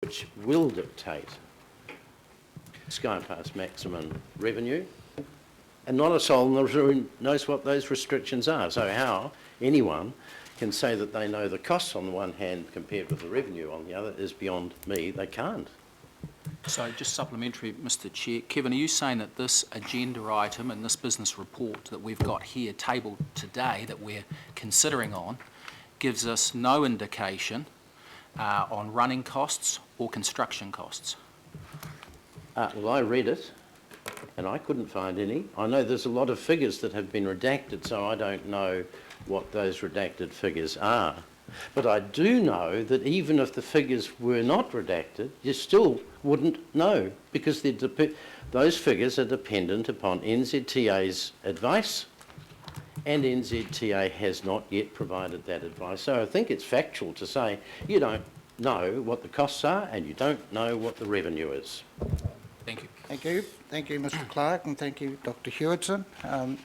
which will dictate SkyPath's maximum revenue, and not a soul in the room knows what those restrictions are. So how anyone can say that they know the costs on the one hand compared with the revenue on the other is beyond me. They can't. So just supplementary, Mr Chair. Kevin, are you saying that this agenda item and this business report that we've got here tabled today that we're considering on gives us no indication on running costs or construction costs? Well, I read it and I couldn't find any. I know there's a lot of figures that have been redacted, so I don't know what those redacted figures are. But I do know that even if the figures were not redacted, you still wouldn't know, because those figures are dependent upon NZTA's advice, and NZTA has not yet provided that advice. So I think it's factual to say you don't know what the costs are and you don't know what the revenue is. Thank you. Thank you. Thank you, Mr Clark, and thank you, Dr Hewitson.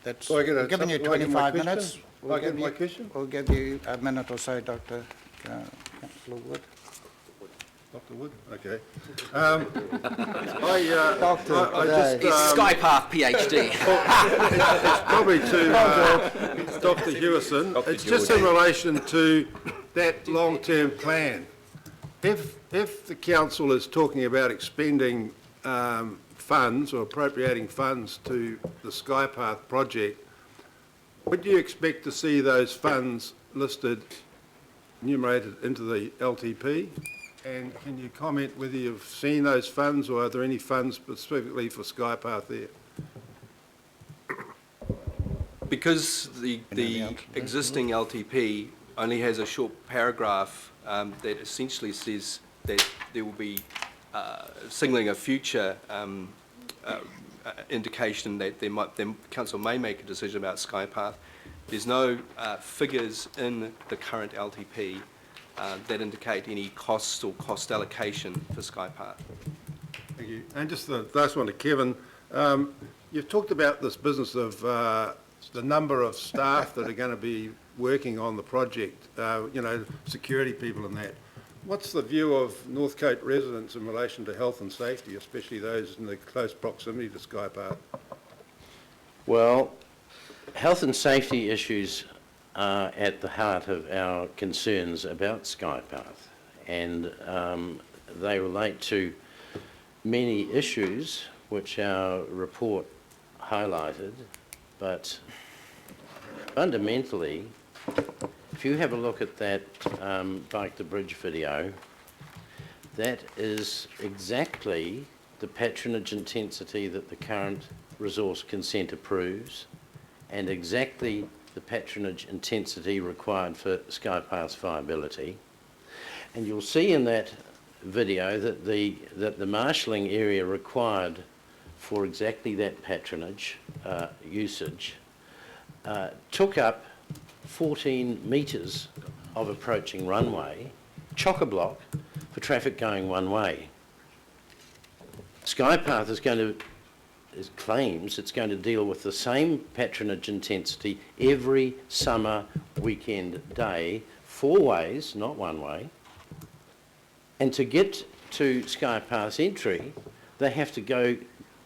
That's I've given you 25 minutes. Will I get my question? We'll give you a minute or so, Councillor Wood. Dr Wood? Okay. He's SkyPath PhD. It's probably to Dr Hewitson. It's just in relation to that long-term plan. If the council is talking about expending funds or appropriating funds to the SkyPath project, would you expect to see those funds listed, enumerated into the LTP? And can you comment whether you've seen those funds, or are there any funds specifically for SkyPath there? Because the existing LTP only has a short paragraph that essentially says that there will be signalling a future indication that the council may make a decision about SkyPath. There's no figures in the current LTP that indicate any costs or cost allocation for SkyPath. Thank you. And just the last one to Kevin. You've talked about this business of the number of staff that are going to be working on the project, security people and that. What's the view of Northcote residents in relation to health and safety, especially those in the close proximity to SkyPath? Well, health and safety issues are at the heart of our concerns about SkyPath, and they relate to many issues which our report highlighted, but fundamentally, if you have a look at that Bike to Bridge video, that is exactly the patronage intensity that the current resource consent approves, and exactly the patronage intensity required for SkyPath's viability. And you'll see in that video that the marshalling area required for exactly that patronage usage took up 14 metres of approaching runway, chock-a-block for traffic going one way. SkyPath claims it's going to deal with the same patronage intensity every summer weekend day, 4 ways, not one way. And to get to SkyPath's entry, they have to go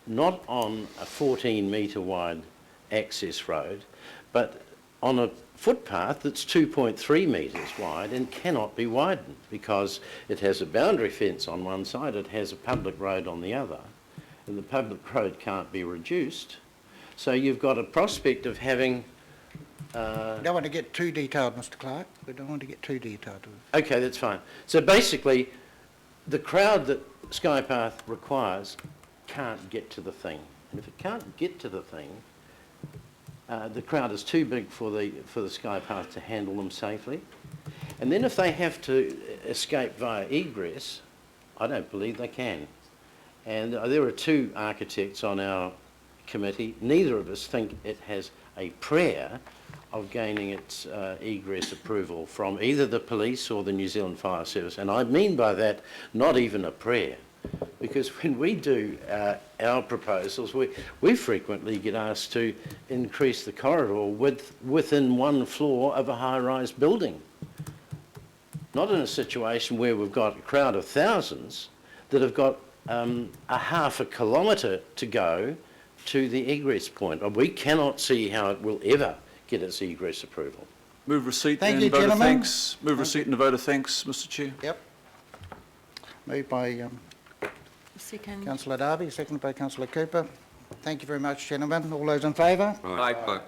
not on a 14-metre wide access road, but on a footpath that's 2.3 metres wide and cannot be widened because it has a boundary fence on one side, it has a public road on the other, and the public road can't be reduced. So you've got a prospect of having... We don't want to get too detailed, Mr Clark. We don't want to get too detailed. Okay, that's fine. So basically, the crowd that SkyPath requires can't get to the thing. And if it can't get to the thing, the crowd is too big for the SkyPath to handle them safely. And then if they have to escape via egress, I don't believe they can. And there are 2 architects on our committee. Neither of us think it has a prayer of gaining its egress approval from either the police or the New Zealand Fire Service. And I mean by that, not even a prayer. Because when we do our proposals, we frequently get asked to increase the corridor within 1 floor of a high-rise building. not in a situation where we've got a crowd of thousands that have got a half a kilometre to go to the egress point. We cannot see how it will ever get its egress approval. Move receipt Thank and you, vote of gentlemen. thanks. Move receipt and a vote of thanks, Mr Chair. Yep. Moved by Second. councillor Darby, seconded by councillor Cooper. Thank you very much, gentlemen. All those in favour? Aye.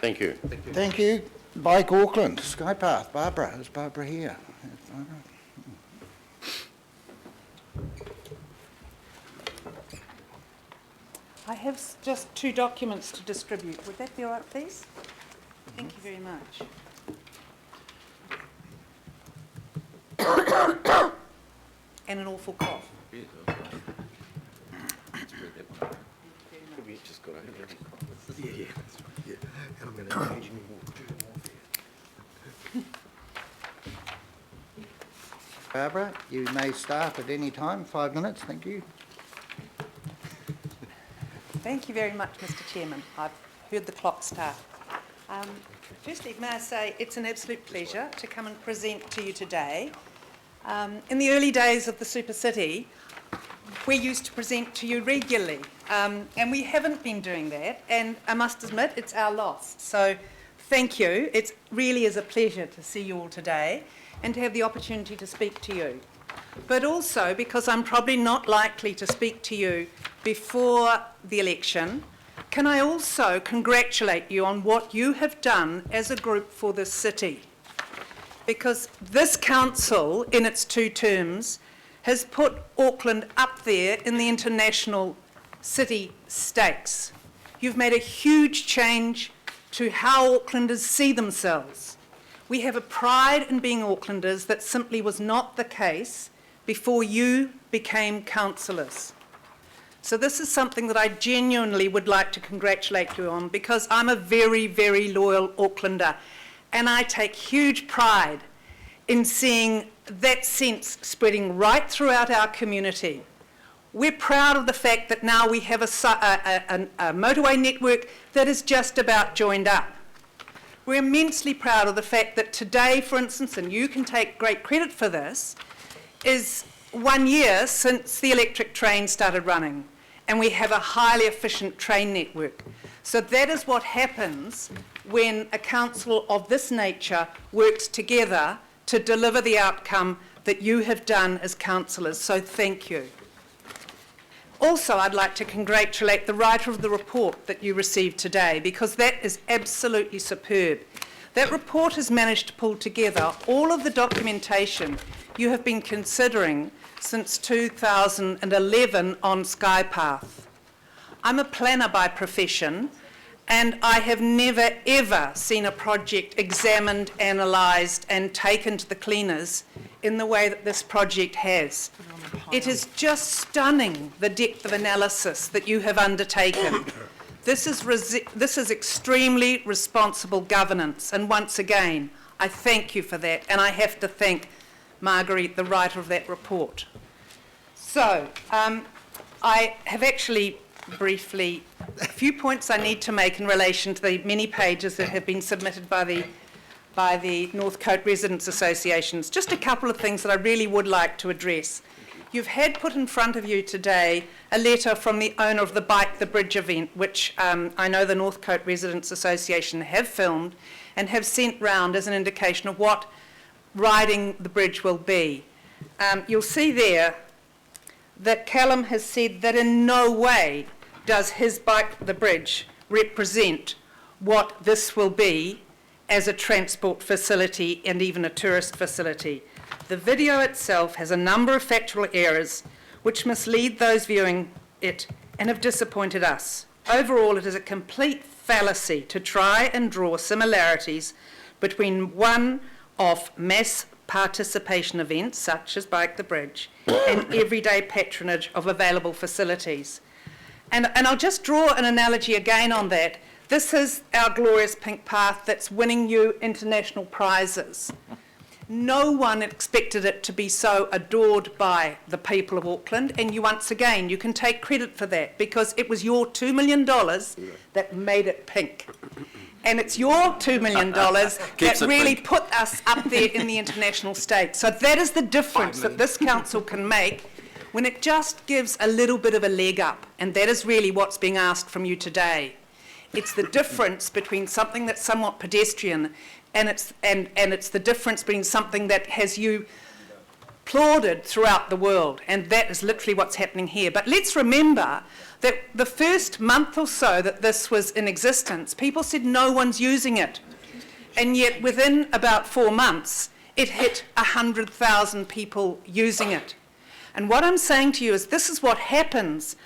Thank you. Thank you. Bike Auckland, Skypath. Barbara, is Barbara here? Is Barbara? I have just 2 documents to distribute. Would that be all right, please? Thank you very much. And an awful cough. Barbara, you may start at any time. 5 minutes, thank you. Thank you very much, Mr Chairman. I've heard the clock start. Firstly, may I say it's an absolute pleasure to come and present to you today. In the early days of the Super City, we used to present to you regularly, and we haven't been doing that, and I must admit it's our loss. So thank you. It really is a pleasure to see you all today and to have the opportunity to speak to you. But also because I'm probably not likely to speak to you before the election, can I also congratulate you on what you have done as a group for this city? Because this council, in its 2 terms, has put Auckland up there in the international city stakes. You've made a huge change to how Aucklanders see themselves. We have a pride in being Aucklanders that simply was not the case before you became councillors. So this is something that I genuinely would like to congratulate you on, because I'm a very, very loyal Aucklander, and I take huge pride in seeing that sense spreading right throughout our community. We're proud of the fact that now we have a motorway network that is just about joined up. We're immensely proud of the fact that today, for instance, and you can take great credit for this, is 1 year since the electric train started running, and we have a highly efficient train network. So that is what happens when a council of this nature works together to deliver the outcome that you have done as councillors. So thank you. Also, I'd like to congratulate the writer of the report that you received today, because that is absolutely superb. That report has managed to pull together all of the documentation you have been considering since 2011 on Skypath. I'm a planner by profession, and I have never ever seen a project examined, analysed and taken to the cleaners in the way that this project has. It is just stunning, the depth of analysis that you have undertaken. This is extremely responsible governance, and once again, I thank you for that, and I have to thank Marguerite, the writer of that report. So, I have actually briefly a few points I need to make in relation to the many pages that have been submitted by the Northcote Residents Associations. Just a couple of things that I really would like to address. You've had put in front of you today a letter from the owner of the Bike the Bridge event, which I know the Northcote Residents Association have filmed and have sent round as an indication of what riding the bridge will be. You'll see there that Callum has said that in no way does his Bike the Bridge represent what this will be as a transport facility and even a tourist facility. The video itself has a number of factual errors which mislead those viewing it and have disappointed us. Overall, it is a complete fallacy to try and draw similarities between one-off mass participation events, such as Bike the Bridge, and everyday patronage of available facilities. And I'll just draw an analogy again on that. This is our glorious pink path that's winning you international prizes. No one expected it to be so adored by the people of Auckland, and you, once again, you can take credit for that, because it was your $2 million that made it pink. And it's your $2 million that really put us up there in the international stakes. So that is the difference that this council can make when it just gives a little bit of a leg up. And that is really what's being asked from you today. It's the difference between something that's somewhat pedestrian and it's the difference between something that has you applauded throughout the world. And that is literally what's happening here. But let's remember that the first month or so that this was in existence, people said no one's using it. And yet within about 4 months, it hit 100,000 people using it. And what I'm saying to you is this is what happens.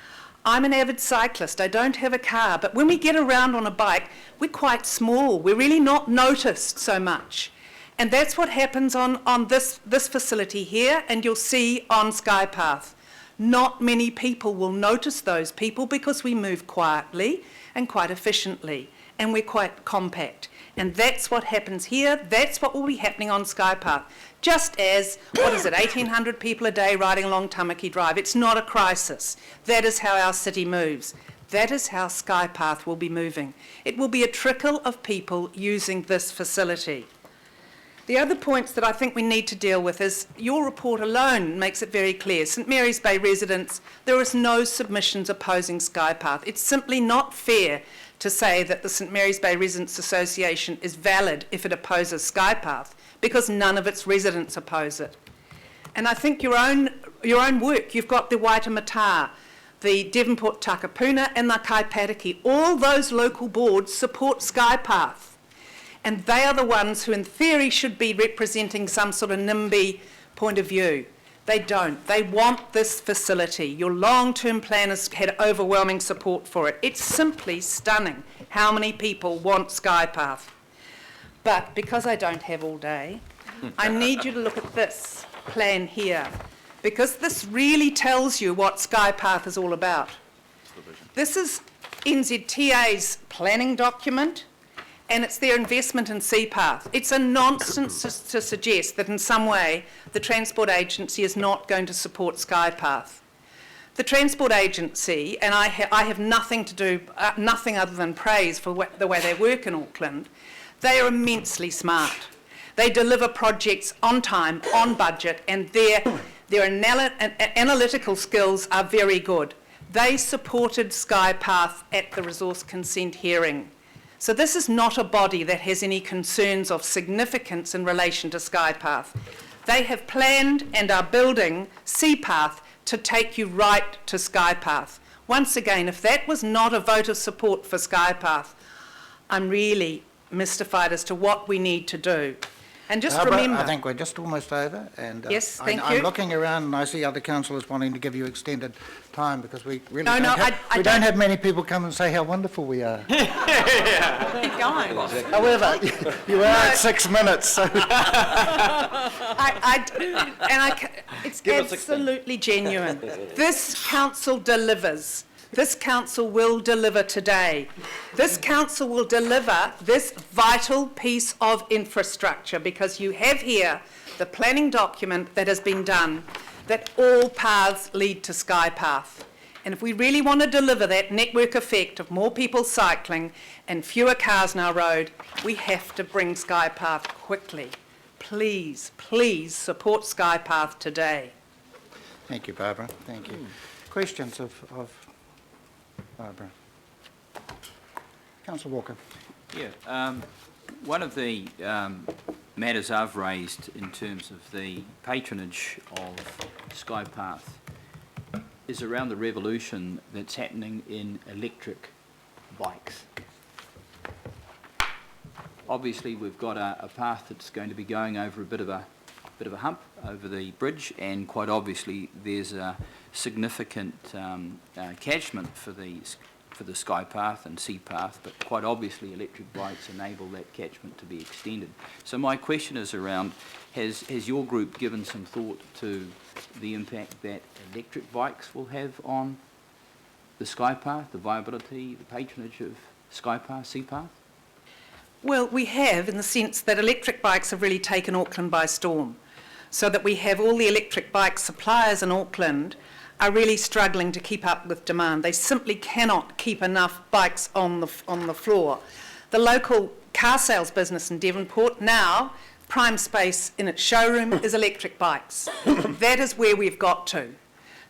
I'm an avid cyclist, I don't have a car, but when we get around on a bike, we're quite small. We're really not noticed so much. And that's what happens on this facility here, and you'll see on Skypath. Not many people will notice those people because we move quietly and quite efficiently, and we're quite compact. And that's what happens here. That's what will be happening on Skypath. Just as, 1,800 people a day riding along Tamaki Drive. It's not a crisis. That is how our city moves. That is how Skypath will be moving. It will be a trickle of people using this facility. The other points that I think we need to deal with is your report alone makes it very clear. St Mary's Bay residents, there is no submissions opposing Skypath. It's simply not fair to say that the St Mary's Bay Residents Association is valid if it opposes Skypath, because none of its residents oppose it. And I think your own work, you've got the Waitemata, the Devonport Takapuna and the Kaipatiki, all those local boards support Skypath. And they are the ones who in theory should be representing some sort of NIMBY point of view. They don't. They want this facility. Your long-term plan has had overwhelming support for it. It's simply stunning how many people want Skypath. But because I don't have all day, I need you to look at this plan here, because this really tells you what Skypath is all about. This is NZTA's planning document, and it's their investment in Seapath. It's a nonsense to suggest that in some way the Transport Agency is not going to support Skypath. The Transport Agency, and I have nothing to do, nothing other than praise for the way they work in Auckland, they are immensely smart. They deliver projects on time, on budget, and their analytical skills are very good. They supported Skypath at the resource consent hearing. So this is not a body that has any concerns of significance in relation to Skypath. They have planned and are building Seapath to take you right to Skypath. Once again, if that was not a vote of support for Skypath, I'm really mystified as to what we need to do. And just Barbara, remember... I think we're just almost over, and yes, thank you. I'm looking around and I see other councillors wanting to give you extended time because we really don't have many people come and say how wonderful we are. Keep going. However, you are at 6 minutes, so... It's absolutely genuine. This council delivers. This council will deliver today. This council will deliver this vital piece of infrastructure, because you have here the planning document that has been done, that all paths lead to Skypath. And if we really want to deliver that network effect of more people cycling and fewer cars on our road, we have to bring Skypath quickly. Please, please support Skypath today. Thank you, Barbara. Thank you. Questions of Barbara? Councillor Walker. Yeah, one of the matters I've raised in terms of the patronage of Skypath is around the revolution that's happening in electric bikes. Obviously, we've got a path that's going to be going over a bit of a hump over the bridge, and quite obviously there's a significant catchment for the Skypath and Seapath, but quite obviously electric bikes enable that catchment to be extended. So my question is around, has your group given some thought to the impact that electric bikes will have on the Skypath, the viability, the patronage of Skypath, Seapath? Well, we have, in the sense that electric bikes have really taken Auckland by storm, so that we have all the electric bike suppliers in Auckland are really struggling to keep up with demand. They simply cannot keep enough bikes on the floor. the local car sales business in Devonport, now prime space in its showroom is electric bikes. That is where we've got to.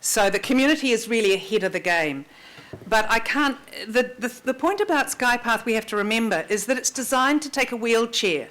So the community is really ahead of the game. But I can't, the point about SkyPath we have to remember is that it's designed to take a wheelchair